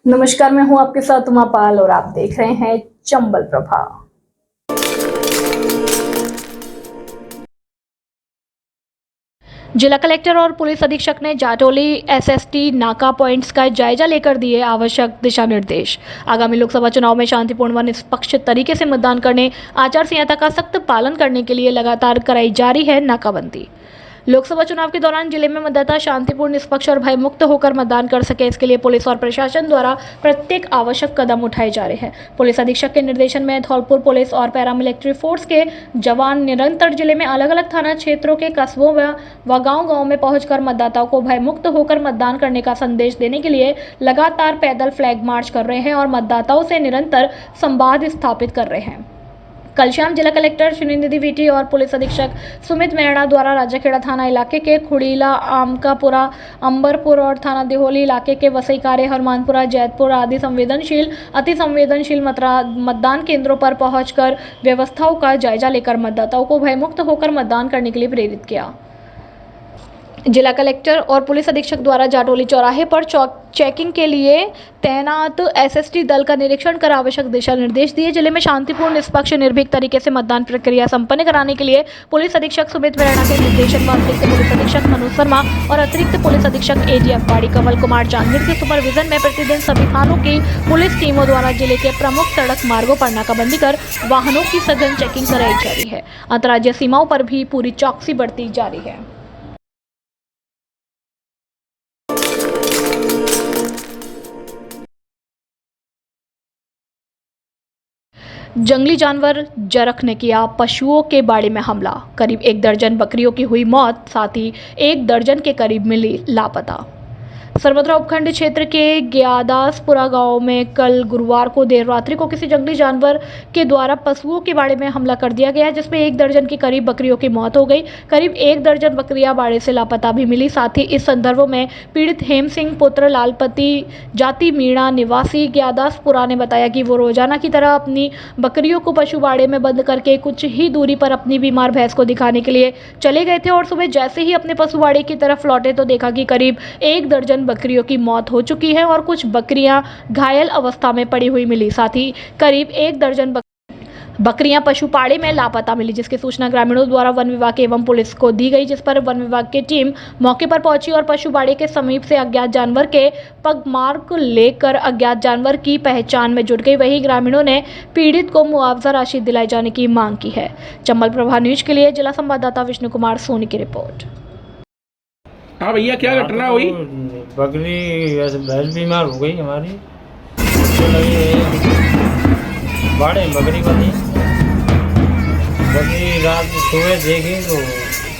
नमस्कार, मैं हूं आपके साथ उमा पाल और आप देख रहे हैं चंबल प्रभा। जिला कलेक्टर और पुलिस अधीक्षक ने जाटोली एसएसटी नाका पॉइंट्स का जायजा लेकर दिए आवश्यक दिशा निर्देश। आगामी लोकसभा चुनाव में शांतिपूर्ण व निष्पक्ष तरीके से मतदान करने, आचार संहिता का सख्त पालन करने के लिए लगातार कराई जा रही है नाकाबंदी। लोकसभा चुनाव के दौरान जिले में मतदाता शांतिपूर्ण, निष्पक्ष और भयमुक्त होकर मतदान कर सके, इसके लिए पुलिस और प्रशासन द्वारा प्रत्येक आवश्यक कदम उठाए जा रहे हैं। पुलिस अधीक्षक के निर्देशन में धौलपुर पुलिस और पैरामिलिट्री फोर्स के जवान निरंतर जिले में अलग अलग थाना क्षेत्रों के कस्बों व गांव-गांव में पहुंचकर मतदाताओं को भयमुक्त होकर मतदान करने का संदेश देने के लिए लगातार पैदल फ्लैग मार्च कर रहे हैं और मतदाताओं से निरंतर संवाद स्थापित कर रहे हैं। कल शाम जिला कलेक्टर श्रीनिधि वीटी और पुलिस अधीक्षक सुमित मेहरा द्वारा राजाखेड़ा थाना इलाके के खुड़ीला, आमकापुरा, अंबरपुर और थाना देहोली इलाके के वसईकारे, हनुमानपुरा, जैतपुर आदि संवेदनशील, अति संवेदनशील मतदान केंद्रों पर पहुंचकर व्यवस्थाओं का जायजा लेकर मतदाताओं को भयमुक्त होकर मतदान करने के लिए प्रेरित किया। जिला कलेक्टर और पुलिस अधीक्षक द्वारा जाटोली चौराहे पर चेकिंग के लिए तैनात एसएसटी दल का निरीक्षण कर आवश्यक दिशा निर्देश दिए। जिले में शांतिपूर्ण, निष्पक्ष, निर्भीक तरीके से मतदान प्रक्रिया संपन्न कराने के लिए पुलिस अधीक्षक सुमित मेहरा के निर्देशन में अतिरिक्त पुलिस अधीक्षक मनोज शर्मा और अतिरिक्त पुलिस अधीक्षक एडीएफ बाड़ी कमल कुमार जांगीर के सुपरविजन में प्रतिदिन सभी थानों की पुलिस टीमों द्वारा जिले के प्रमुख सड़क मार्गों पर नाकाबंदी कर वाहनों की सघन चेकिंग कराई जा रही है। अंतर्राज्यीय सीमाओं पर भी पूरी चौकसी बढ़ती जा रही है। जंगली जानवर जरख ने किया पशुओं के बाड़े में हमला, करीब 1 दर्जन बकरियों की हुई मौत, साथ ही 1 दर्जन के करीब मिली लापता। सरबतरा उपखंड क्षेत्र के ग्यादासपुरा गांव में कल गुरुवार को देर रात्रि को किसी जंगली जानवर के द्वारा पशुओं के बाड़े में हमला कर दिया गया, जिसमें 1 दर्जन के करीब बकरियों की मौत हो गई। करीब 1 दर्जन बकरियां बाड़े से लापता भी मिली। साथ ही इस संदर्भ में पीड़ित हेम सिंह पुत्र लालपति जाति मीणा निवासी ग्यादासपुरा ने बताया कि वो रोजाना की तरह अपनी बकरियों को पशु बाड़े में बंद करके कुछ ही दूरी पर अपनी बीमार भैंस को दिखाने के लिए चले गए थे और सुबह जैसे ही अपने पशु बाड़े की तरफ लौटे तो देखा कि करीब 1 दर्जन बकरियों की मौत हो चुकी है और कुछ बकरियां घायल अवस्था में पड़ी हुई मिली। साथ ही करीब 1 दर्जन बकरियां पशुपाड़े में लापता मिली, जिसकी सूचना ग्रामीणों द्वारा वन विभाग एवं पुलिस को दी गई, जिस पर वन विभाग की टीम मौके पर पहुंची और पशुबाड़े के समीप से अज्ञात जानवर के पगमार्क लेकर अज्ञात जानवर की पहचान में जुट गई। वहीं ग्रामीणों ने पीड़ित को मुआवजा राशि दिलाए जाने की मांग की है। चंबल प्रभा न्यूज के लिए जिला संवाददाता विष्णु कुमार सोनी की रिपोर्ट। हाँ भैया, क्या घटना हुई? बकरी वैसे भैंस बीमार हो गई हमारी, तो लगी बाड़े में बकरी बनी। बकरी रात सुबह देखी तो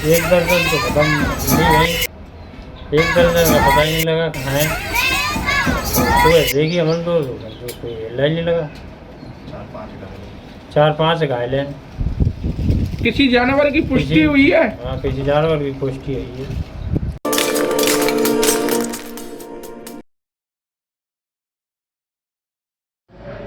1 दर्जन तो खत्म नहीं गई, 1 दर्जन का पता ही नहीं लगा कहाँ है। सुबह देखी हमने तो कोई हिला ही नहीं लगा। 4-5 घायल हैं। किसी जानवर की पुष्टि हुई है? हाँ, किसी जानवर की पुष्टि हुई है।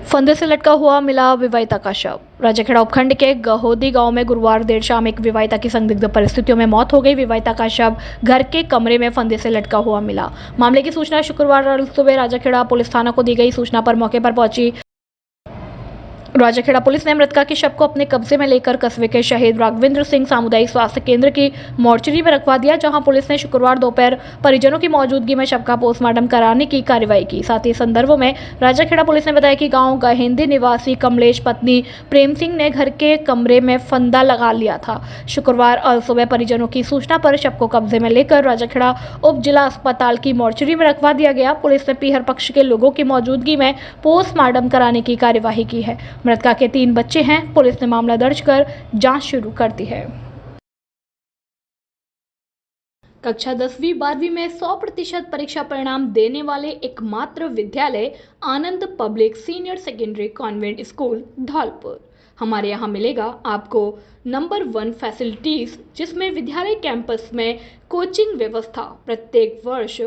फंदे से लटका हुआ मिला विवाहिता का शव। राजाखेड़ा उपखंड के गहोदी गांव में गुरुवार देर शाम एक विवाहिता की संदिग्ध परिस्थितियों में मौत हो गई। विवाहिता का शव घर के कमरे में फंदे से लटका हुआ मिला। मामले की सूचना शुक्रवार सुबह राजाखेड़ा पुलिस थाना को दी गई। सूचना पर मौके पर पहुंची राजाखेड़ा पुलिस ने मृतका के शव को अपने कब्जे में लेकर कस्बे के शहीद राघवेंद्र सिंह सामुदायिक स्वास्थ्य केंद्र की मोर्चरी में रखवा दिया, जहां पुलिस ने शुक्रवार दोपहर परिजनों की मौजूदगी में शव का पोस्टमार्टम कराने की कार्रवाई की। साथ ही संदर्भ में राजाखेड़ा पुलिस ने बताया कि गांव गहेंदी निवासी कमलेश पत्नी प्रेम सिंह ने घर के कमरे में फंदा लगा लिया था। शुक्रवार सुबह परिजनों की सूचना पर शव को कब्जे में लेकर राजाखेड़ा उप जिला अस्पताल की मोर्चरी में रखवा दिया गया। पुलिस ने पीहर पक्ष के लोगों की मौजूदगी में पोस्टमार्टम कराने की कार्यवाही की है। मृतका के 3 बच्चे हैं। पुलिस ने मामला दर्ज कर जांच शुरू कर दी है। कक्षा 10वीं 12वीं में 100% परीक्षा परिणाम देने वाले एकमात्र विद्यालय Anand public senior secondary convent school Dholpur. हमारे यहाँ मिलेगा आपको नंबर 1 फैसिलिटीज, जिसमें विद्यालय कैंपस में कोचिंग व्यवस्था, प्रत्येक वर्ष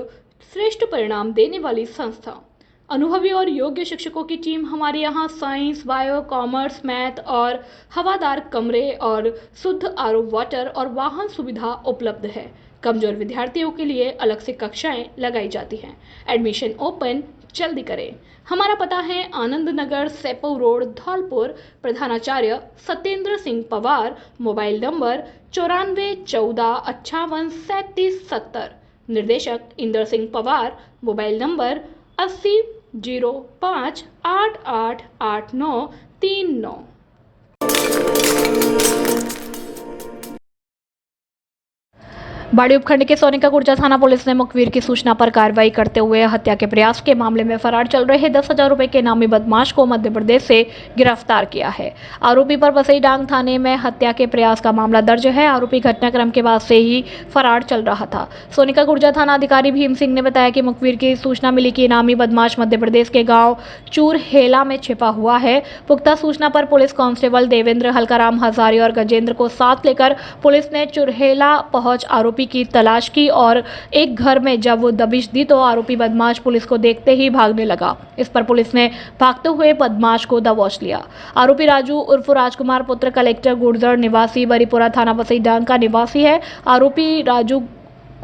श्रेष्ठ परिणाम देने वाली संस्था, अनुभवी और योग्य शिक्षकों की टीम। हमारे यहाँ साइंस, बायो, कॉमर्स, मैथ और हवादार कमरे और शुद्ध आरओ वाटर और वाहन सुविधा उपलब्ध है। कमजोर विद्यार्थियों के लिए अलग से कक्षाएं लगाई जाती हैं। एडमिशन ओपन जल्दी करें। हमारा पता है आनंद नगर, सेपऊ रोड, धौलपुर। प्रधानाचार्य सत्येंद्र सिंह पवार। Mobile number 9414583770। निर्देशक इंदर सिंह पवार। Mobile number 8005888939। बाड़ी उपखंड के सोनिका गुर्जा थाना पुलिस ने मुखबिर की सूचना पर कार्रवाई करते हुए हत्या के प्रयास के मामले में फरार चल रहे 10,000 रुपए के इनामी बदमाश को मध्य प्रदेश से गिरफ्तार किया है। आरोपी पर बसईडांग थाने में हत्या के प्रयास का मामला दर्ज है। आरोपी घटनाक्रम के बाद से ही फरार चल रहा था। सोनिका गुर्जा थाना अधिकारी भीम सिंह ने बताया कि मुखबिर की सूचना मिली कि इनामी बदमाश मध्य प्रदेश के गाँव चूरहेला में छिपा हुआ है। पुख्ता सूचना पर पुलिस कांस्टेबल देवेंद्र, हल्काराम हजारी और गजेंद्र को साथ लेकर पुलिस ने चूरहेला पहुंच आरोपी की तलाश की और एक घर में जब वो दबिश दी तो आरोपी बदमाश पुलिस को देखते ही भागने लगा। इस पर पुलिस ने भागते हुए बदमाश को दबोच लिया। आरोपी राजू उर्फ राजकुमार पुत्र कलेक्टर गुर्जर निवासी बरीपुरा थाना बसईडांग का निवासी है। आरोपी राजू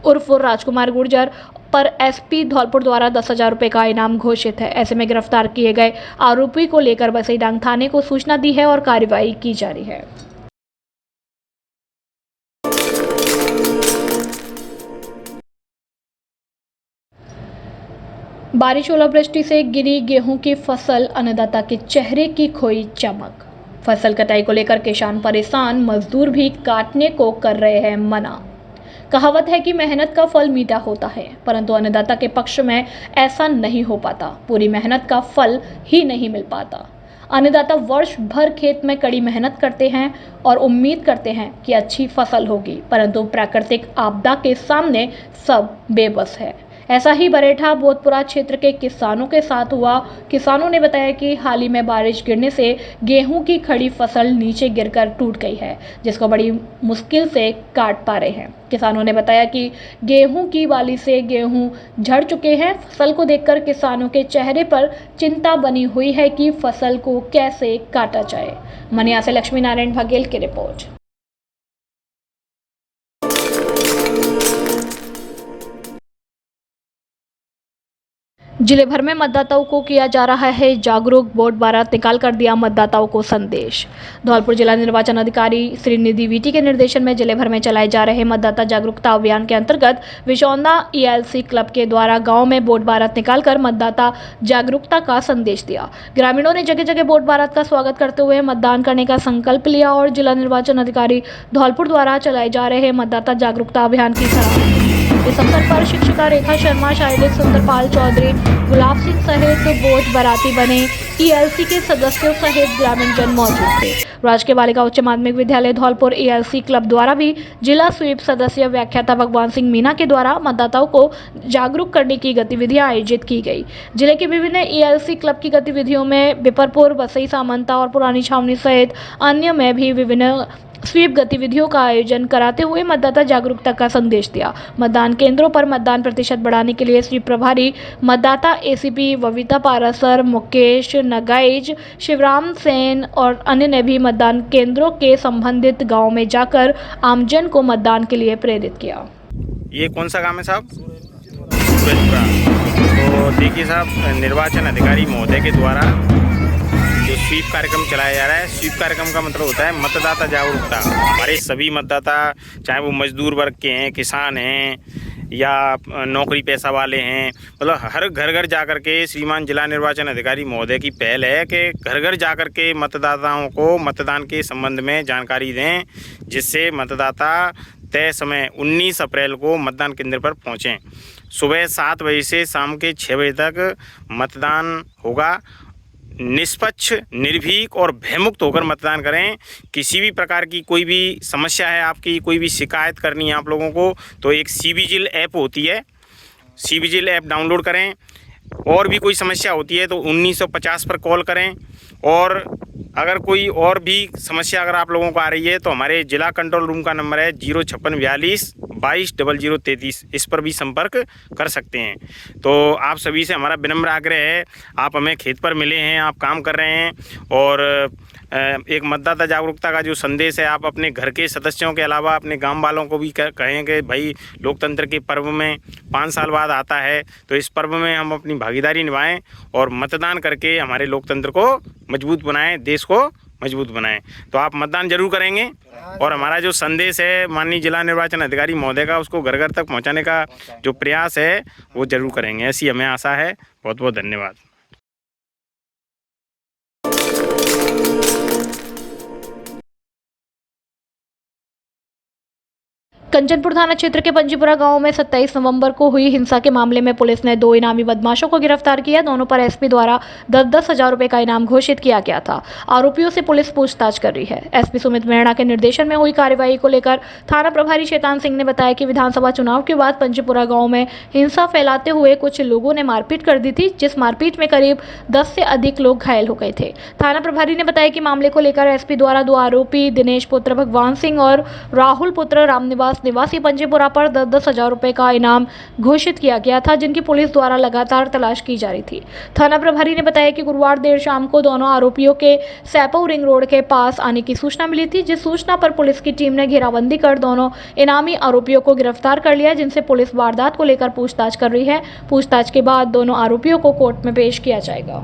उर्फ राजकुमार गुर्जर पर एसपी धौलपुर द्वारा 10,000 रुपए का इनाम घोषित है। ऐसे में गिरफ्तार किए गए आरोपी को लेकर बसईडांग थाने को सूचना दी है और कार्रवाई की जा रही है। बारिश ओलावृष्टि से गिरी गेहूं की फसल, अन्नदाता के चेहरे की खोई चमक। फसल कटाई को लेकर किसान परेशान, मजदूर भी काटने को कर रहे हैं मना। कहावत है कि मेहनत का फल मीठा होता है, परंतु अन्नदाता के पक्ष में ऐसा नहीं हो पाता। पूरी मेहनत का फल ही नहीं मिल पाता। अन्नदाता वर्ष भर खेत में कड़ी मेहनत करते हैं और उम्मीद करते हैं कि अच्छी फसल होगी, परंतु प्राकृतिक आपदा के सामने सब बेबस है। ऐसा ही बरेठा बोधपुरा क्षेत्र के किसानों के साथ हुआ। किसानों ने बताया कि हाल ही में बारिश गिरने से गेहूं की खड़ी फसल नीचे गिरकर टूट गई है, जिसको बड़ी मुश्किल से काट पा रहे हैं। किसानों ने बताया कि गेहूं की बाली से गेहूं झड़ चुके हैं। फसल को देखकर किसानों के चेहरे पर चिंता बनी हुई है कि फसल को कैसे काटा जाए। मनिया से लक्ष्मी नारायण बघेल की रिपोर्ट। जिले भर में मतदाताओं को किया जा रहा है जागरूक। वोट बारात निकाल कर दिया मतदाताओं को संदेश। धौलपुर जिला निर्वाचन अधिकारी श्रीनिधि वीटी के निर्देशन में जिले भर में चलाए जा रहे मतदाता जागरूकता अभियान के अंतर्गत विशौंदा ELC क्लब के द्वारा गांव में वोट बारात निकालकर मतदाता जागरूकता का संदेश दिया। ग्रामीणों ने जगह जगह वोट बारात का स्वागत करते हुए मतदान करने का संकल्प लिया और जिला निर्वाचन अधिकारी धौलपुर द्वारा चलाए जा रहे मतदाता जागरूकता अभियान की सराहना की। इस अवसर पर शिक्षिका रेखा शर्मा, शायद सुंदरपाल चौधरी, गुलाब सिंह सहित वोट बाराती बने ELC के सदस्यों सहित ग्रामीण जन मौजूद थे। राजकीय बालिका उच्च माध्यमिक विद्यालय धौलपुर ELC क्लब द्वारा भी जिला स्वीप सदस्य व्याख्याता भगवान सिंह मीना के द्वारा मतदाताओं को जागरूक करने की गतिविधियां आयोजित की गई। जिले के विभिन्न ELC क्लब की गतिविधियों में बिपरपुर, बसई, सामंता और पुरानी छावनी सहित अन्य में भी विभिन्न स्वीप गतिविधियों का आयोजन कराते हुए मतदाता जागरूकता का संदेश दिया। मतदान केंद्रों पर मतदान प्रतिशत बढ़ाने के लिए स्वीप प्रभारी मतदाता ACP वविता पारासर, मुकेश नगाइज, शिवराम सेन और अन्य ने भी मतदान केंद्रों के संबंधित गांव में जाकर आमजन को मतदान के लिए प्रेरित किया। ये कौन सा काम है साहब? सूरजपुरा। तो देखिए साहब, निर्वाचन अधिकारी महोदय के द्वारा जो स्वीप कार्यक्रम चलाया जा रहा है, स्वीप कार्यक्रम का मतलब होता है मतदाता जागरूकता। हमारे सभी मतदाता, चाहे वो मजदूर वर्ग के हैं, किसान हैं या नौकरी पैसा वाले हैं, मतलब हर घर घर जाकर के श्रीमान जिला निर्वाचन अधिकारी महोदय की पहल है कि घर घर जाकर के मतदाताओं को मतदान के संबंध में जानकारी दें, जिससे मतदाता तय समय 19 अप्रैल को मतदान केंद्र पर पहुँचें। सुबह 7 बजे से शाम के 6 बजे तक मतदान होगा। निष्पक्ष, निर्भीक और भयमुक्त होकर मतदान करें। किसी भी प्रकार की कोई भी समस्या है, आपकी कोई भी शिकायत करनी है आप लोगों को, तो एक CVजिल ऐप होती है, CVजिल ऐप डाउनलोड करें। और भी कोई समस्या होती है तो 1950 पर कॉल करें। और अगर कोई और भी समस्या अगर आप लोगों को आ रही है तो हमारे जिला कंट्रोल रूम का नंबर है 05642 220033 इस पर भी संपर्क कर सकते हैं। तो आप सभी से हमारा विनम्र आग्रह है, आप हमें खेत पर मिले हैं, आप काम कर रहे हैं और एक मतदाता जागरूकता का जो संदेश है आप अपने घर के सदस्यों के अलावा अपने गांव वालों को भी कहें कि भाई लोकतंत्र के पर्व में 5 साल बाद आता है, तो इस पर्व में हम अपनी भागीदारी निभाएं और मतदान करके हमारे लोकतंत्र को मजबूत बनाएं, देश को मजबूत बनाएं। तो आप मतदान जरूर करेंगे और हमारा जो संदेश है माननीय जिला निर्वाचन अधिकारी महोदय का, उसको घर घर तक पहुँचाने का जो प्रयास है वो जरूर करेंगे, ऐसी हमें आशा है। बहुत बहुत धन्यवाद। कंचनपुर थाना क्षेत्र के पंजीपुरा गांव में 27 नवंबर को हुई हिंसा के मामले में पुलिस ने 2 इनामी बदमाशों को गिरफ्तार किया। दोनों पर एसपी द्वारा 10-10 हजार रुपए का इनाम घोषित किया गया था। आरोपियों से पुलिस पूछताछ कर रही है। एसपी सुमित मेहरा के निर्देशन में हुई कार्रवाई को लेकर थाना प्रभारी शैतान सिंह ने बताया कि विधानसभा चुनाव के बाद पंजीपुरा गाँव में हिंसा फैलाते हुए कुछ लोगों ने मारपीट कर दी थी, जिस मारपीट में करीब 10 से अधिक लोग घायल हो गए थे। थाना प्रभारी ने बताया कि मामले को लेकर एसपी द्वारा 2 आरोपी दिनेश पुत्र भगवान सिंह और राहुल पुत्र रामनिवास निवासी पंजीपुरा पर 10-10 हजार रुपए का इनाम घोषित किया गया था, जिनकी पुलिस द्वारा लगातार तलाश की जा रही थी। थाना प्रभारी ने बताया कि गुरुवार देर शाम को दोनों आरोपियों के सैपो रिंग रोड के पास आने की सूचना मिली थी, जिस सूचना पर पुलिस की टीम ने घेराबंदी कर दोनों इनामी आरोपियों को गिरफ्तार कर लिया, जिनसे पुलिस वारदात को लेकर पूछताछ कर रही है। पूछताछ के बाद दोनों आरोपियों को कोर्ट में पेश किया जाएगा।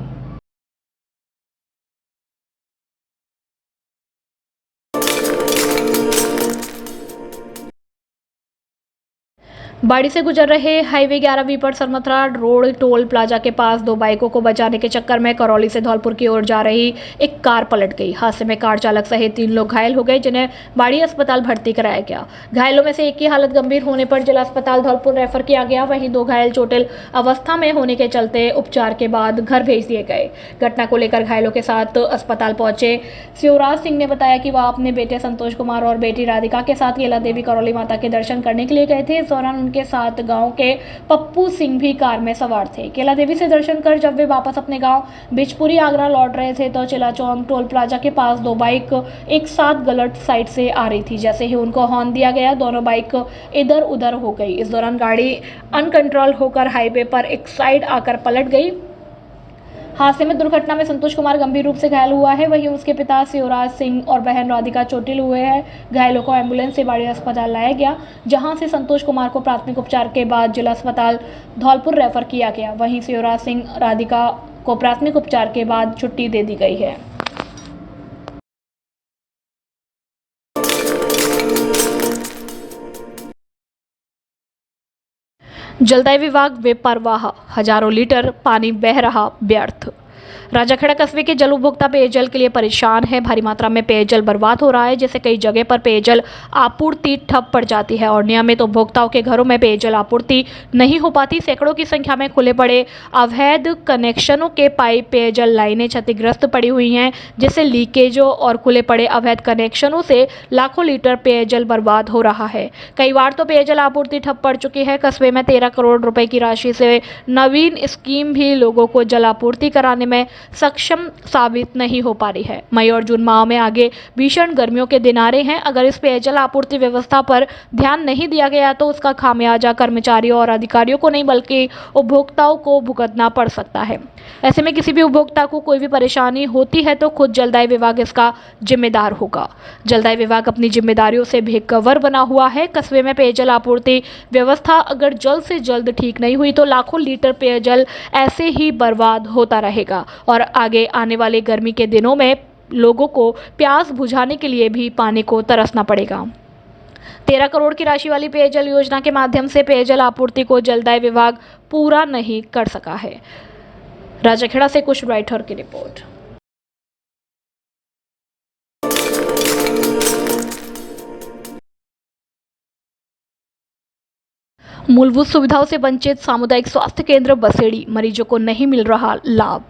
बाड़ी से गुजर रहे हाईवे 11B पर सरमथरा रोड टोल प्लाजा के पास 2 बाइकों को बचाने के चक्कर में करौली से धौलपुर की ओर जा रही एक कार पलट गई। हादसे में कार चालक सहित 3 लोग घायल हो गए, जिन्हें बाड़ी अस्पताल भर्ती कराया गया। घायलों में से एक की हालत गंभीर होने पर जिला अस्पताल धौलपुर रेफर किया गया। वहीं 2 घायल जटिल अवस्था में होने के चलते उपचार के बाद घर भेज दिए गए। घटना को लेकर घायलों के साथ अस्पताल पहुंचे शिवराज सिंह ने बताया कि वह अपने बेटे संतोष कुमार और बेटी राधिका के साथ केला देवी करौली माता के दर्शन करने के लिए गए थे। इस दौरान उनके साथ गांव के पप्पू सिंह भी कार में सवार थे। केला देवी से दर्शन कर जब वे वापस अपने गांव बिचपुरी आगरा लौट रहे थे तो चिलाचौंग टोल प्लाजा के पास 2 बाइक एक साथ गलत साइड से आ रही थी। जैसे ही उनको हॉर्न दिया गया, दोनों बाइक इधर उधर हो गई। इस दौरान गाड़ी अनकंट्रोल होकर हाईवे पर एक साइड आकर पलट गई। हादसे में दुर्घटना में संतोष कुमार गंभीर रूप से घायल हुआ है, वहीं उसके पिता शिवराज सिंह और बहन राधिका चोटिल हुए हैं। घायलों को एम्बुलेंस से बाड़ी अस्पताल लाया गया, जहां से संतोष कुमार को प्राथमिक उपचार के बाद जिला अस्पताल धौलपुर रेफर किया गया। वहीं शिवराज सिंह राधिका को प्राथमिक उपचार के बाद छुट्टी दे दी गई है। जलदाय विभाग बेपरवाह, हजारों लीटर पानी बह रहा व्यर्थ। राजाखेड़ा कस्बे के जल उपभोक्ता पेयजल के लिए परेशान है। भारी मात्रा में पेयजल बर्बाद हो रहा है, जिससे कई जगह पर पेयजल आपूर्ति ठप पड़ जाती है और नियमित उपभोक्ताओं के घरों में पेयजल आपूर्ति नहीं हो पाती। सैकड़ों की संख्या में खुले पड़े अवैध कनेक्शनों के पाइप पेयजल लाइनें क्षतिग्रस्त पड़ी हुई हैं, जिससे लीकेजों और खुले पड़े अवैध कनेक्शनों से लाखों लीटर पेयजल बर्बाद हो रहा है। कई बार तो पेयजल आपूर्ति ठप पड़ चुकी है। कस्बे में 13 करोड़ रुपए की राशि से नवीन स्कीम भी लोगों को जल आपूर्ति कराने में सक्षम साबित नहीं हो पा रही है। मई और जून माह में आगे भीषण गर्मियों के दिन आ रहे हैं। अगर इस पेयजल आपूर्ति व्यवस्था पर ध्यान नहीं दिया गया तो उसका खामियाजा कर्मचारियों और अधिकारियों को नहीं बल्कि उपभोक्ताओं को भुगतना पड़ सकता है। ऐसे में किसी भी उपभोक्ता को कोई भी परेशानी होती है तो खुद जलदाय विभाग इसका जिम्मेदार होगा। जलदाय विभाग अपनी जिम्मेदारियों से बेकवर बना हुआ है। कस्बे में पेयजल आपूर्ति व्यवस्था अगर जल्द से जल्द ठीक नहीं हुई तो लाखों लीटर पेयजल ऐसे ही बर्बाद होता रहेगा और आगे आने वाले गर्मी के दिनों में लोगों को प्यास बुझाने के लिए भी पानी को तरसना पड़ेगा। 13 करोड़ की राशि वाली पेयजल योजना के माध्यम से पेयजल आपूर्ति को जलदाय विभाग पूरा नहीं कर सका है। राजाखेड़ा से कुश राइटर की रिपोर्ट। मूलभूत सुविधाओं से वंचित सामुदायिक स्वास्थ्य केंद्र बसेड़ी, मरीजों को नहीं मिल रहा लाभ।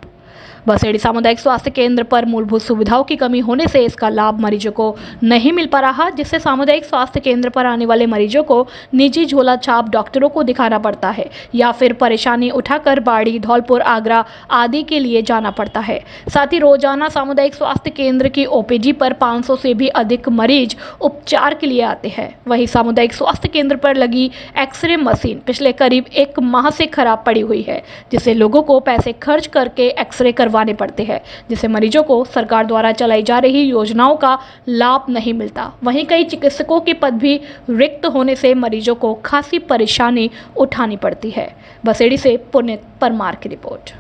बसेड़ी सामुदायिक स्वास्थ्य केंद्र पर मूलभूत सुविधाओं की कमी होने से इसका लाभ मरीजों को नहीं मिल पा रहा, जिससे सामुदायिक स्वास्थ्य केंद्र पर आने वाले मरीजों को निजी झोला छाप डॉक्टरों को दिखाना पड़ता है या फिर परेशानी उठाकर बाड़ी, धौलपुर, आगरा आदि के लिए जाना पड़ता है। साथ ही रोजाना सामुदायिक स्वास्थ्य केंद्र की ओपीडी पर 500 से भी अधिक मरीज उपचार के लिए आते हैं। वहीं सामुदायिक स्वास्थ्य केंद्र पर लगी एक्सरे मशीन पिछले करीब 1 माह से खराब पड़ी हुई है, जिससे लोगों को पैसे खर्च करके एक्सरे करवाने पड़ते हैं, जिससे मरीजों को सरकार द्वारा चलाई जा रही योजनाओं का लाभ नहीं मिलता। वहीं कई चिकित्सकों के पद भी रिक्त होने से मरीजों को खासी परेशानी उठानी पड़ती है। बसेड़ी से पुनीत परमार की रिपोर्ट।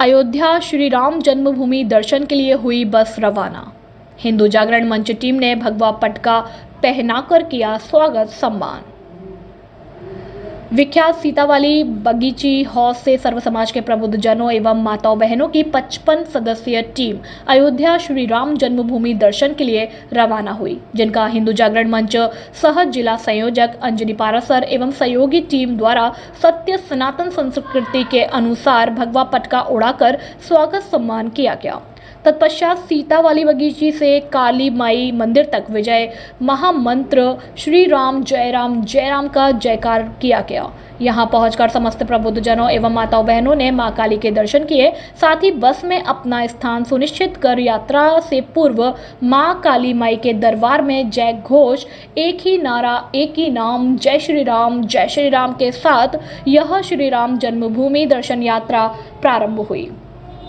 अयोध्या श्री राम जन्मभूमि दर्शन के लिए हुई बस रवाना। हिंदू जागरण मंच टीम ने भगवा पटका पहनाकर किया स्वागत सम्मान। विख्यात सीतावाली बगीची हौज से सर्व समाज के प्रबुद्ध जनों एवं माताओं बहनों की 55 सदस्यीय टीम अयोध्या श्री राम जन्मभूमि दर्शन के लिए रवाना हुई, जिनका हिंदू जागरण मंच सह जिला संयोजक अंजनी पारासर एवं सहयोगी टीम द्वारा सत्य सनातन संस्कृति के अनुसार भगवा पटका उड़ाकर स्वागत सम्मान किया गया। तत्पश्चात सीतावाली बगीची से काली माई मंदिर तक विजय महामंत्र श्री राम जय राम का जयकार किया गया। यहां पहुंचकर समस्त प्रबुद्ध जनों एवं माताओं बहनों ने मां काली के दर्शन किए। साथ ही बस में अपना स्थान सुनिश्चित कर यात्रा से पूर्व मां काली माई के दरबार में जय घोष, एक ही नारा एक ही नाम, जय श्री राम के साथ यह श्री राम जन्मभूमि दर्शन यात्रा प्रारंभ हुई।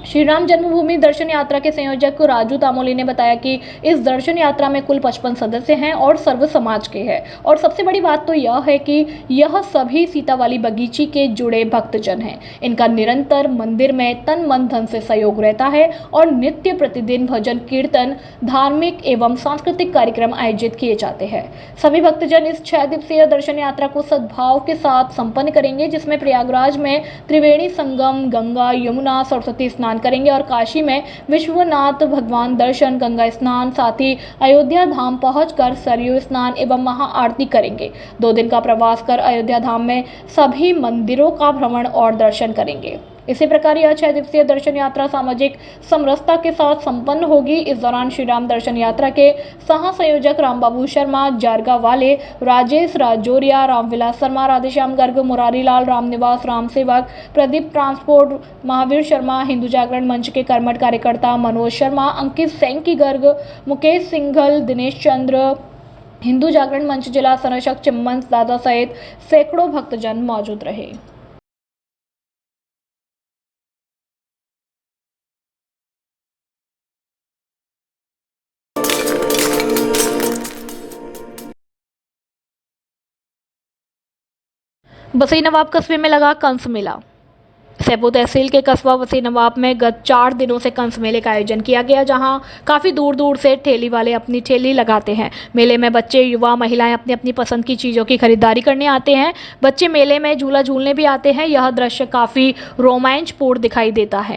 श्री राम जन्मभूमि दर्शन यात्रा के संयोजक राजू तामोली ने बताया कि इस दर्शन यात्रा में कुल 55 सदस्य हैं और सर्व समाज के हैं, और सबसे बड़ी बात तो यह है कि यह सभी सीतावाली बगीची के जुड़े भक्तजन हैं। इनका निरंतर मंदिर में तन मन धन से सहयोग रहता है और नित्य प्रतिदिन भजन कीर्तन, धार्मिक एवं सांस्कृतिक कार्यक्रम आयोजित किए जाते हैं। सभी भक्तजन इस 6 दिवसीय दर्शन यात्रा को सद्भाव के साथ संपन्न करेंगे, जिसमें प्रयागराज में त्रिवेणी संगम, गंगा यमुना सरस्वती स्नान करेंगे और काशी में विश्वनाथ भगवान दर्शन, गंगा स्नान, साथ ही अयोध्या धाम पहुंचकर सरयू स्नान एवं महाआरती करेंगे। 2 दिन का प्रवास कर अयोध्या धाम में सभी मंदिरों का भ्रमण और दर्शन करेंगे। इसी प्रकार यह 6 दिवसीय दर्शन यात्रा सामाजिक समरसता के साथ संपन्न होगी। इस दौरान श्री राम दर्शन यात्रा के सह संयोजक रामबाबू शर्मा, जारगा वाले, राजेश राजौरिया, रामविलास शर्मा, राधेश्याम गर्ग, मुरारी लाल, रामनिवास, राम सेवक, प्रदीप ट्रांसपोर्ट, महावीर शर्मा, हिंदू जागरण मंच के कर्मठ कार्यकर्ता मनोज शर्मा, अंकित सेंकी गर्ग, मुकेश सिंघल, दिनेश चंद्र, हिंदू जागरण मंच जिला संरक्षक चिम्मन दादा सहित सैकड़ों भक्तजन मौजूद रहे। वसई नवाब कस्बे में लगा कंस मेला। सैदपुर तहसील के कस्बा वसई नवाब में गत 4 दिनों से कंस मेले का आयोजन किया गया, जहां काफ़ी दूर दूर से ठेली वाले अपनी ठेली लगाते हैं। मेले में बच्चे, युवा, महिलाएं अपनी अपनी पसंद की चीज़ों की खरीदारी करने आते हैं। बच्चे मेले में झूला झूलने भी आते हैं। यह दृश्य काफ़ी रोमांचपूर्ण दिखाई देता है।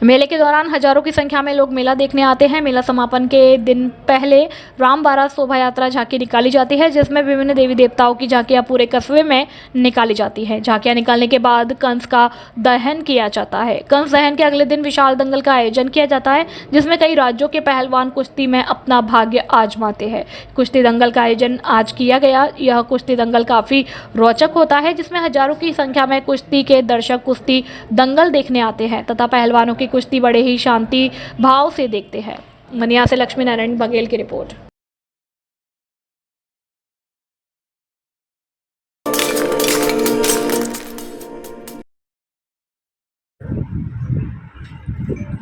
मेले के दौरान हजारों की संख्या में लोग मेला देखने आते हैं। मेला समापन के दिन पहले राम बारात शोभा यात्रा झांकी निकाली जाती है, जिसमें विभिन्न देवी देवताओं की झांकियां पूरे कस्बे में निकाली जाती हैं। झांकियां निकालने के बाद कंस का दहन किया जाता है। कंस दहन के अगले दिन विशाल दंगल का आयोजन किया जाता है, जिसमें कई राज्यों के पहलवान कुश्ती में अपना भाग्य आजमाते हैं। कुश्ती दंगल का आयोजन आज किया गया। यह कुश्ती दंगल काफ़ी रोचक होता है, जिसमें हजारों की संख्या में कुश्ती के दर्शक कुश्ती दंगल देखने आते हैं तथा पहलवानों की कुश्ती बड़े ही शांति भाव से देखते हैं। मनिया से लक्ष्मी नारायण बघेल की रिपोर्ट।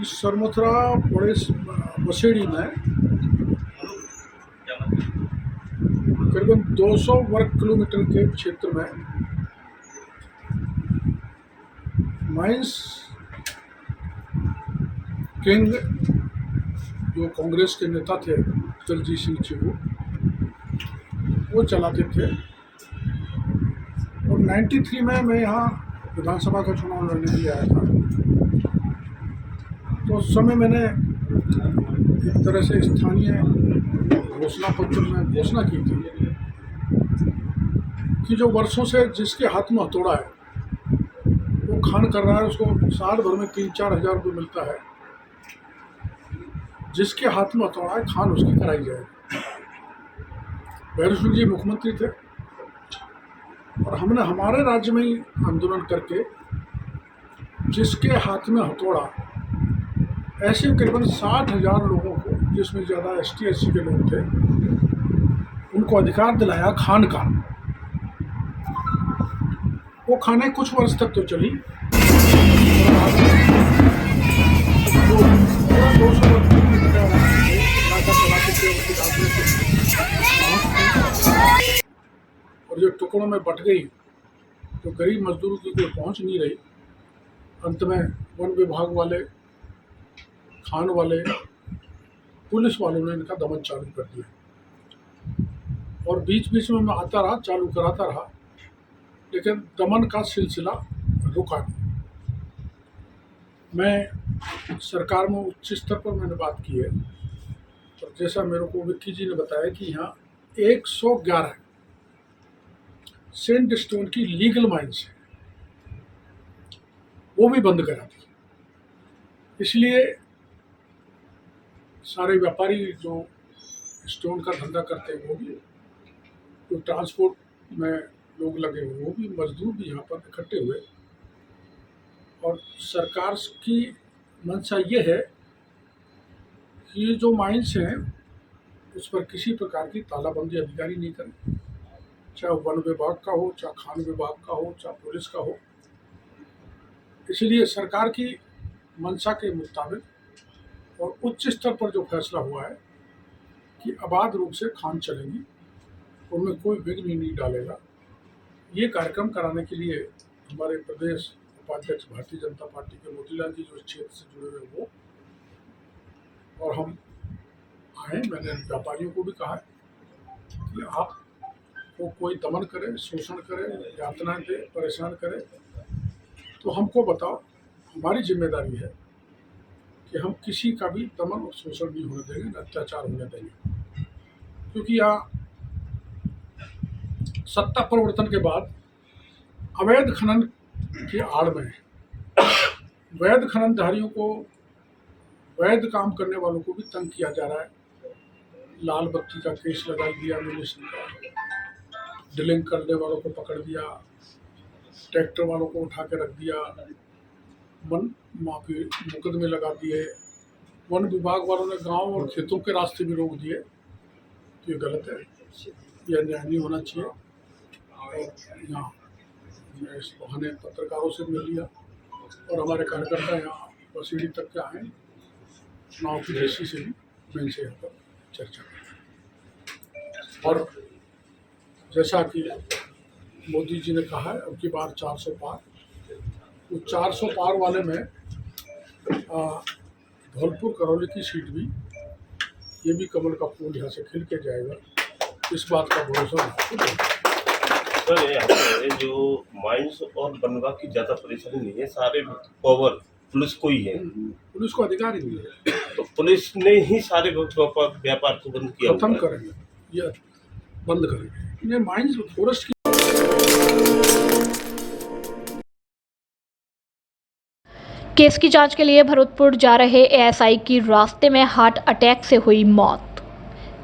सरमथुरा बसेड़ी में करीबन 200 वर्ग किलोमीटर के क्षेत्र में माइंस किंग, जो कांग्रेस के नेता थे दलजीत सिंह चिबू, वो चलाते थे। और 93 में मैं यहाँ विधानसभा का चुनाव लड़ने के लिए आया था। तो उस समय मैंने एक तरह से स्थानीय घोषणा पत्र में घोषणा की थी कि जो वर्षों से जिसके हाथ में हथौड़ा है वो खान कर रहा है, उसको साल भर में 3-4 हज़ार रुपये मिलता है। जिसके हाथ में हथौड़ा है खान उसकी कराई जाएगी। भैरव जी मुख्यमंत्री थे और हमने हमारे राज्य में ही आंदोलन करके जिसके हाथ में हथौड़ा, ऐसे करीबन 60,000 लोगों को, जिसमें ज़्यादा ST SC के लोग थे, उनको अधिकार दिलाया खान का। वो खाने कुछ वर्ष तक तो चली, पूरा 200 वर्ष और जो टुकड़ों में बट गई तो गरीब मजदूरों की कोई पहुंच नहीं रही। अंत में वन विभाग वाले, खान वाले, पुलिस वालों ने इनका दमन चालू कर दिया और बीच बीच में मैं आता रहा, चालू कराता रहा, लेकिन दमन का सिलसिला रुका नहीं। मैं सरकार में उच्च स्तर पर मैंने बात की है और जैसा मेरे को विक्की जी ने बताया कि यहाँ 111 सेंट स्टोन की लीगल माइंस है, वो भी बंद करा दी। इसलिए सारे व्यापारी जो स्टोन का धंधा करते हैं वो भी, जो ट्रांसपोर्ट में लोग लगे हुए वो भी, मजदूर भी यहाँ पर इकट्ठे हुए और सरकार की मंशा ये है कि ये जो माइंस हैं उस पर किसी प्रकार की तालाबंदी अधिकारी नहीं करें, चाहे वन विभाग का हो, चाहे खान विभाग का हो, चाहे पुलिस का हो। इसलिए सरकार की मंशा के मुताबिक और उच्च स्तर पर जो फैसला हुआ है कि अबाध रूप से खान चलेंगी, उनमें कोई विघ्न नहीं डालेगा। ये कार्यक्रम कराने के लिए हमारे प्रदेश उपाध्यक्ष भारतीय जनता पार्टी के मोतीलाल जी जो इस क्षेत्र से जुड़े हुए वो और हम आए। मैंने व्यापारियों को भी कहा है कि आप को कोई दमन करे, शोषण करे, यातनाएं दे, परेशान करे तो हमको बताओ। हमारी जिम्मेदारी है कि हम किसी का भी दमन और शोषण नहीं होने देंगे, न अत्याचार होने देंगे। क्योंकि यहाँ सत्ता परिवर्तन के बाद अवैध खनन की आड़ में वैध खननधारियों को, वैध काम करने वालों को भी तंग किया जा रहा है। लाल बत्ती का केस लगा दिया, मिलेशन का, डीलिंग करने वालों को पकड़ दिया, ट्रैक्टर वालों को उठा के रख दिया, वन माफी मुकदमे लगा दिए, वन विभाग वालों ने गांव और खेतों के रास्ते भी रोक दिए। तो ये गलत है, यह न्याय नहीं होना चाहिए। और यहाँ मैं इस बहाने पत्रकारों से मिल लिया और हमारे कार्यकर्ता यहाँ बसीड़ी तक के आए, चुनाव की दृष्टि से भी मैं इनसे यहाँ पर चर्चा करें। और जैसा कि मोदी जी ने कहा है, अब की बार 400 पार, तो 400 पार वाले में धौलपुर करौली की सीट भी, ये भी कमल का फूल यहाँ से खिल के जाएगा, इस बात का भरोसा है। सर यहाँ पे जो माइंस और वन विभाग की ज़्यादा परेशानी नहीं है, सारे पावर पुलिस को ही है। पुलिस को अधिकार ही नहीं है, तो पुलिस ने ही सारे व्यापार को बंद किया। खत्म करेंगे, ये बंद करेंगे। ये माइंस फॉरेस्ट की केस की जांच के लिए भरतपुर जा रहे एएसआई की रास्ते में हार्ट अटैक से हुई मौत।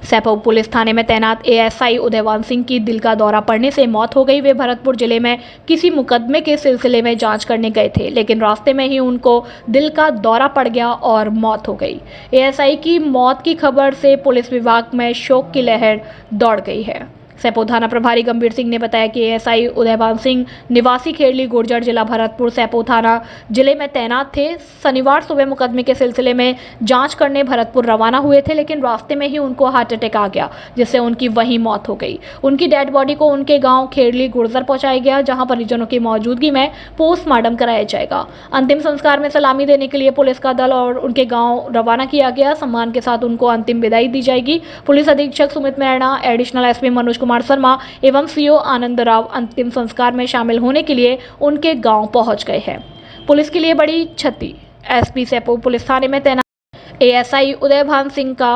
सैपऊ पुलिस थाने में तैनात एएसआई उदयवान सिंह की दिल का दौरा पड़ने से मौत हो गई। वे भरतपुर जिले में किसी मुकदमे के सिलसिले में जांच करने गए थे, लेकिन रास्ते में ही उनको दिल का दौरा पड़ गया और मौत हो गई। एएसआई की मौत की खबर से पुलिस विभाग में शोक की लहर दौड़ गई है। सैपऊ थाना प्रभारी गंभीर सिंह ने बताया कि एएसआई उदयवान सिंह निवासी खेरली गुर्जर जिला भरतपुर सैपऊ थाना जिले में तैनात थे। शनिवार सुबह मुकदमे के सिलसिले में जांच करने भरतपुर रवाना हुए थे, लेकिन रास्ते में ही उनको हार्ट अटैक आ गया, जिससे उनकी वहीं मौत हो गई। उनकी डेड बॉडी को उनके गांव खेरली गुर्जर पहुंचाया गया, जहां परिजनों की मौजूदगी में पोस्टमार्टम कराया जाएगा। अंतिम संस्कार में सलामी देने के लिए पुलिस का दल और उनके गाँव रवाना किया गया। सम्मान के साथ उनको अंतिम विदाई दी जाएगी। पुलिस अधीक्षक सुमित मैणा, एडिशनल एसपी मनोज कुमार शर्मा एवं सीओ आनंद राव अंतिम संस्कार में शामिल होने के लिए उनके गांव पहुंच गए हैं। पुलिस के लिए बड़ी क्षति। एसपी सैपऊ पुलिस थाने में तैनात एएसआई उदयवान सिंह का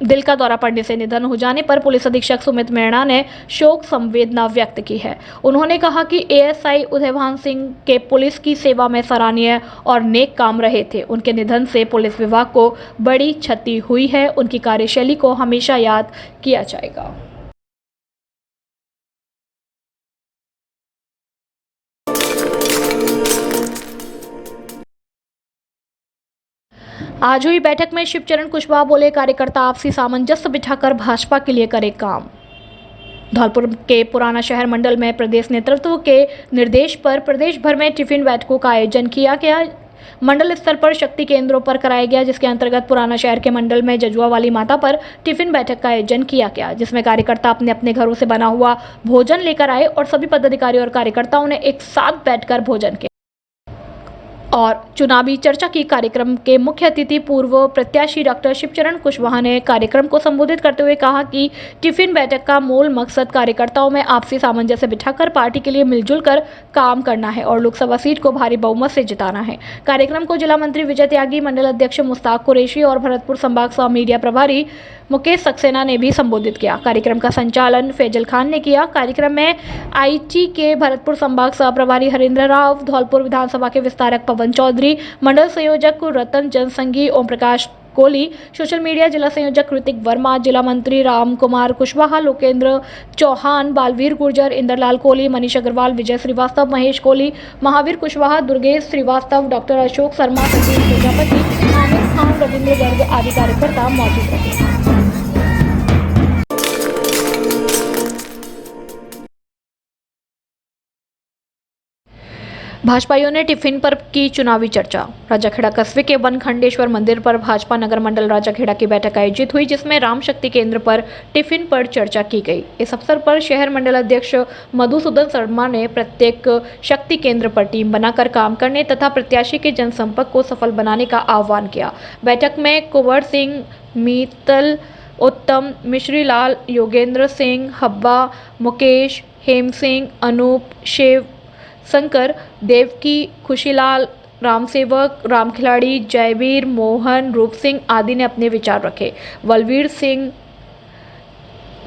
दिल का दौरा पड़ने से निधन हो जाने पर पुलिस अधीक्षक सुमित मीणा ने शोक संवेदना व्यक्त की है। उन्होंने कहा कि एएसआई उदयभान सिंह के पुलिस की सेवा में सराहनीय और नेक काम रहे थे। उनके निधन से पुलिस विभाग को बड़ी क्षति हुई है। उनकी कार्यशैली को हमेशा याद किया जाएगा। आज हुई बैठक में शिवचरण कुशवाहा बोले, कार्यकर्ता आपसी सामंजस्य बिठाकर भाजपा के लिए करें काम। धौलपुर के पुराना शहर मंडल में प्रदेश नेतृत्व के निर्देश पर प्रदेश भर में टिफिन बैठकों का आयोजन किया गया। मंडल स्तर पर शक्ति केंद्रों पर कराया गया, जिसके अंतर्गत पुराना शहर के मंडल में जजुआ वाली माता पर टिफिन बैठक का आयोजन किया गया, जिसमें कार्यकर्ता अपने अपने घरों से बना हुआ भोजन लेकर आए और सभी पदाधिकारी और कार्यकर्ताओं ने एक साथ बैठकर भोजन किया। और चुनावी चर्चा की कार्यक्रम के मुख्य अतिथि पूर्व प्रत्याशी डॉक्टर शिवचरण कुशवाहा ने कार्यक्रम को संबोधित करते हुए कहा कि टिफिन बैठक का मूल मकसद कार्यकर्ताओं में आपसी सामंजस्य बिठाकर पार्टी के लिए मिलजुल कर काम करना है और लोकसभा सीट को भारी बहुमत से जिताना है। कार्यक्रम को जिला मंत्री विजय त्यागी, मंडल अध्यक्ष मुश्ताक कुरैशी और भरतपुर संभाग सह मीडिया प्रभारी मुकेश सक्सेना ने भी संबोधित किया। कार्यक्रम का संचालन फैजल खान ने किया। कार्यक्रम में आईटी के भरतपुर संभाग सह प्रभारी हरिंद्र राव, धौलपुर विधानसभा के विस्तारक पवन चौधरी, मंडल संयोजक रतन जनसंघी, ओम प्रकाश कोहली, सोशल मीडिया जिला संयोजक ऋतिक वर्मा, जिला मंत्री राम कुमार कुशवाहा, लोकेंद्र चौहान, बालवीर गुर्जर, इंद्रलाल कोहली, मनीष अग्रवाल, विजय श्रीवास्तव, महेश कोहली, महावीर कुशवाहा, दुर्गेश श्रीवास्तव, डॉक्टर अशोक शर्मा, सचिन प्रजापति, आमिर खान, रविंद्र गर्ग आदि कार्यकर्ता मौजूद रहे। भाजपाइयों ने टिफिन पर की चुनावी चर्चा। राजाखेड़ा कस्बे के वनखंडेश्वर मंदिर पर भाजपा नगर मंडल राजाखेड़ा की बैठक आयोजित हुई, जिसमें राम शक्ति केंद्र पर टिफिन पर चर्चा की गई। इस अवसर पर शहर मंडल अध्यक्ष मधुसूदन शर्मा ने प्रत्येक शक्ति केंद्र पर टीम बनाकर काम करने तथा प्रत्याशी के जनसंपर्क को सफल बनाने का आह्वान किया। बैठक में कुंवर सिंह, मीतल, उत्तम, मिश्रीलाल, योगेंद्र सिंह, हब्बा, मुकेश, हेम सिंह, अनूप, शिव शंकर, देवकी, खुशीलाल, रामसेवक, राम खिलाड़ी, जयवीर, मोहन, रूप सिंह आदि ने अपने विचार रखे। बलवीर सिंह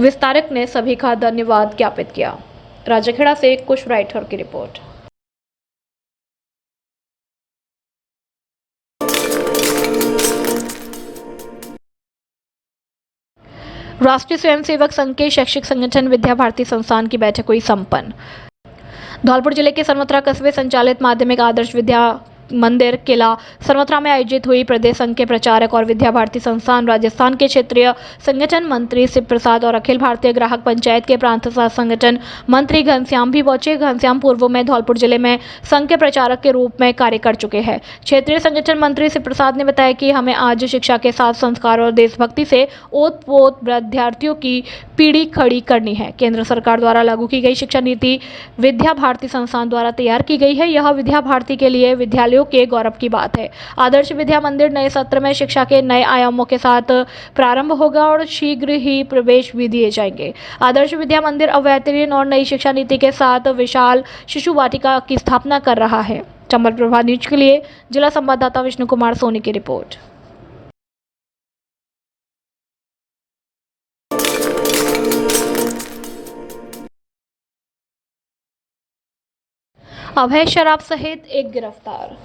विस्तारक ने सभी का धन्यवाद ज्ञापित किया। राजाखेड़ा से कुश राइटर की रिपोर्ट। राष्ट्रीय स्वयंसेवक संघ के शैक्षिक संगठन विद्या भारती संस्थान की बैठक हुई संपन्न। धौलपुर जिले के सरमथरा कस्बे संचालित माध्यमिक आदर्श विद्या मंदिर किला सरमथरा में आयोजित हुई प्रदेश संघ के प्रचारक और विद्या भारती संस्थान राजस्थान के क्षेत्रीय संगठन मंत्री शिव प्रसाद और अखिल भारतीय ग्राहक पंचायत के प्रांत संगठन मंत्री घनश्याम भी पहुंचे। घनश्याम पूर्व में धौलपुर जिले में संघ के प्रचारक के रूप में कार्य कर चुके हैं। क्षेत्रीय संगठन मंत्री शिव प्रसाद ने बताया कि हमें आज शिक्षा के साथ संस्कार और देशभक्ति से ओत-पोत विद्यार्थियों की पीढ़ी खड़ी करनी है। केंद्र सरकार द्वारा लागू की गई शिक्षा नीति विद्या भारती संस्थान द्वारा तैयार की गई है। यह विद्या भारती के लिए विद्यालयों के गौरव की बात है। आदर्श विद्या मंदिर नए सत्र में शिक्षा के नए आयामों के साथ प्रारंभ होगा और शीघ्र ही प्रवेश भी दिए जाएंगे। आदर्श विद्या मंदिर अब बेहतरीन और नई शिक्षा नीति के साथ विशाल शिशु वाटिका की स्थापना कर रहा है। चंबल प्रभा न्यूज के लिए जिला संवाददाता विष्णु कुमार सोनी की रिपोर्ट। अवैध शराब सहित एक गिरफ्तार।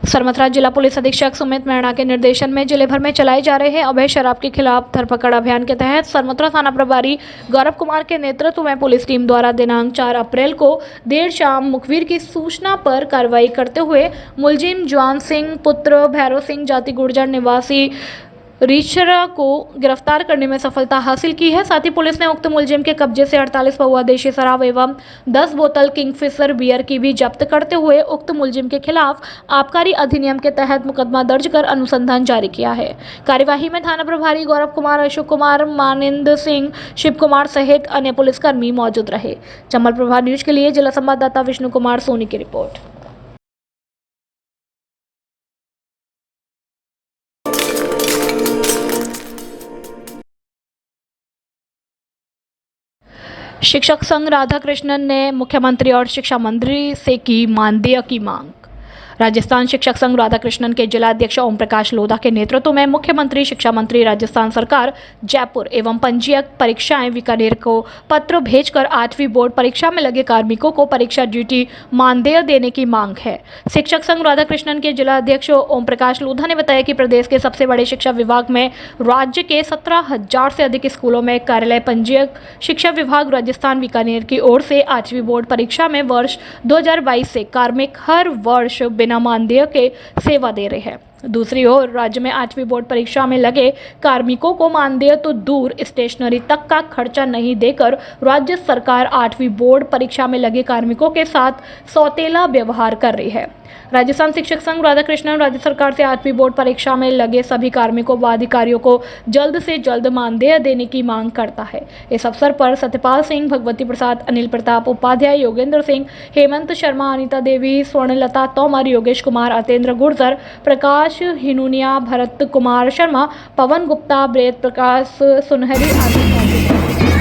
सरमथरा जिला पुलिस अधीक्षक सुमित मीणा के निर्देशन में जिले भर में चलाए जा रहे अवैध शराब के खिलाफ धरपकड़ अभियान के तहत सरमथरा थाना प्रभारी गौरव कुमार के नेतृत्व में पुलिस टीम द्वारा दिनांक 4 अप्रैल को देर शाम मुखबिर की सूचना पर कार्रवाई करते हुए मुलजिम जवान सिंह पुत्र भैरव सिंह जाति गुर्जर निवासी रीछरा को गिरफ्तार करने में सफलता हासिल की है। साथ ही पुलिस ने उक्त मुलजिम के कब्जे से 48 पौवा देशी शराब एवं 10 बोतल किंगफिशर बियर की भी जब्त करते हुए उक्त मुलजिम के खिलाफ आबकारी अधिनियम के तहत मुकदमा दर्ज कर अनुसंधान जारी किया है। कार्यवाही में थाना प्रभारी गौरव कुमार, अशोक कुमार, मानिंद सिंह, शिव कुमार सहित अन्य पुलिसकर्मी मौजूद रहे। चंबल प्रभा न्यूज के लिए जिला संवाददाता विष्णु कुमार सोनी की रिपोर्ट। शिक्षक संघ राधाकृष्णन ने मुख्यमंत्री और शिक्षा मंत्री से की मानदेय की मांग। राजस्थान शिक्षक संघ राधाकृष्णन के जिला अध्यक्ष ओम प्रकाश लोधा के नेतृत्व में मुख्यमंत्री शिक्षा मंत्री राजस्थान सरकार जयपुर एवं पंजीयक परीक्षाएं बीकानेर को पत्र भेजकर 8वीं बोर्ड परीक्षा में लगे कार्मिकों को परीक्षा ड्यूटी मानदेय देने की मांग है। शिक्षक संघ राधाकृष्णन के जिला अध्यक्ष ओम प्रकाश लोधा ने बताया कि प्रदेश के सबसे बड़े शिक्षा विभाग में राज्य के 17,000 से अधिक स्कूलों में कार्यालय पंजीयक शिक्षा विभाग राजस्थान बीकानेर की ओर से 8वीं बोर्ड परीक्षा में वर्ष 2022 से कार्मिक हर वर्ष बिना मानदेय के सेवा दे रहे हैं। दूसरी ओर राज्य में 8वीं बोर्ड परीक्षा में लगे कार्मिकों को मानदेय तो दूर स्टेशनरी तक का खर्चा नहीं देकर राज्य सरकार 8वीं बोर्ड परीक्षा में लगे कार्मिकों के साथ सौतेला व्यवहार कर रही है। राजस्थान शिक्षक संघ राधाकृष्णन राज्य सरकार से 8वीं बोर्ड परीक्षा में लगे सभी कार्मिकों व अधिकारियों को जल्द से जल्द मानदेय देने की मांग करता है। इस अवसर पर सत्यपाल सिंह, भगवती प्रसाद, अनिल प्रताप उपाध्याय, योगेंद्र सिंह, हेमंत शर्मा, अनिता देवी, स्वर्णलता तोमर, योगेश कुमार, अतेंद्र गुर्जर, प्रकाश हिनुनिया, भरत कुमार शर्मा, पवन गुप्ता, ब्रेत प्रकाश सुनहरी आदि।